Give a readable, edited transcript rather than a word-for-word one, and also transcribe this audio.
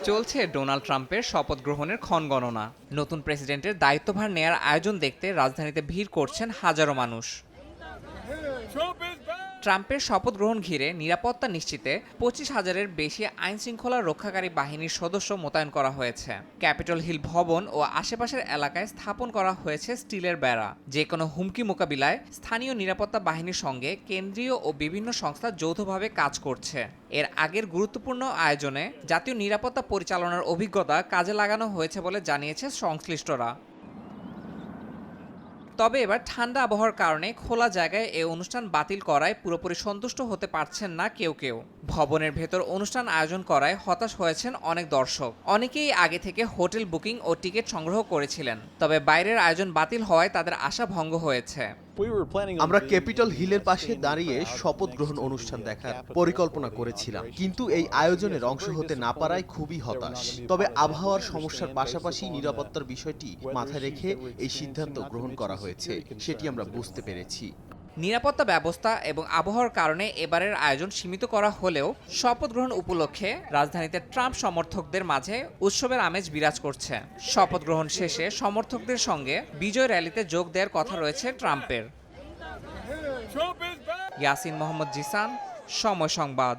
চলছে ডোনাল্ড ট্রাম্পের শপথ গ্রহণের ক্ষণগণনা। নতুন প্রেসিডেন্টের দায়িত্বভার নেয়ার আয়োজন দেখতে রাজধানীতে ভিড় করছেন হাজারো মানুষ। ট্রাম্পের শপথ গ্রহণ ঘিরে নিরাপত্তা নিশ্চিতে 25,000-এর বেশি আইনশৃঙ্খলা রক্ষাকারী বাহিনীর সদস্য মোতায়েন করা হয়েছে। ক্যাপিটল হিল ভবন ও আশেপাশের এলাকায় স্থাপন করা হয়েছে স্টিলের বেড়া। যে কোনো হুমকি মোকাবিলায় স্থানীয় নিরাপত্তা বাহিনীর সঙ্গে কেন্দ্রীয় ও বিভিন্ন সংস্থা যৌথভাবে কাজ করছে। এর আগের গুরুত্বপূর্ণ আয়োজনে জাতীয় নিরাপত্তা পরিচালনার অভিজ্ঞতা কাজে লাগানো হয়েছে বলে জানিয়েছে সংশ্লিষ্টরা। তবে এবার ঠান্ডা আবহাওয়ার কারণে খোলা জায়গায় এই অনুষ্ঠান বাতিল করায় পুরোপুরি সন্তুষ্ট হতে পারছেন না কেউ। ভবনের ভেতর অনুষ্ঠান আয়োজন করায় হতাশ হয়েছেন অনেক দর্শক। অনেকেই আগে থেকে হোটেল বুকিং ও টিকিট সংগ্রহ করেছিলেন, তবে বাইরের আয়োজন বাতিল হওয়ায় তাদের আশা ভঙ্গ হয়েছে। আমরা ক্যাপিটল হিলের পাশে দাঁড়িয়ে শপথ গ্রহণ অনুষ্ঠান দেখার পরিকল্পনা করেছিলাম, কিন্তু এই আয়োজনের অংশ হতে না পারায় খুবই হতাশ। তবে আবহাওয়ার সমস্যার পাশাপাশি নিরাপত্তার বিষয়টি মাথায় রেখে এই সিদ্ধান্ত গ্রহণ করা হয়েছে, সেটি আমরা বুঝতে পেরেছি। নিরাপত্তা ব্যবস্থা এবং আবহাওয়ার কারণে এবারের আয়োজন সীমিত করা হলেও শপথ গ্রহণ উপলক্ষে রাজধানীতে ট্রাম্প সমর্থকদের মাঝে উৎসবের আমেজ বিরাজ করছে। শপথ গ্রহণ শেষে সমর্থকদের সঙ্গে বিজয় র্যালিতে যোগ দেওয়ার কথা রয়েছে ট্রাম্পের। ইয়াসিন মোহাম্মদ জিসান, সময় সংবাদ।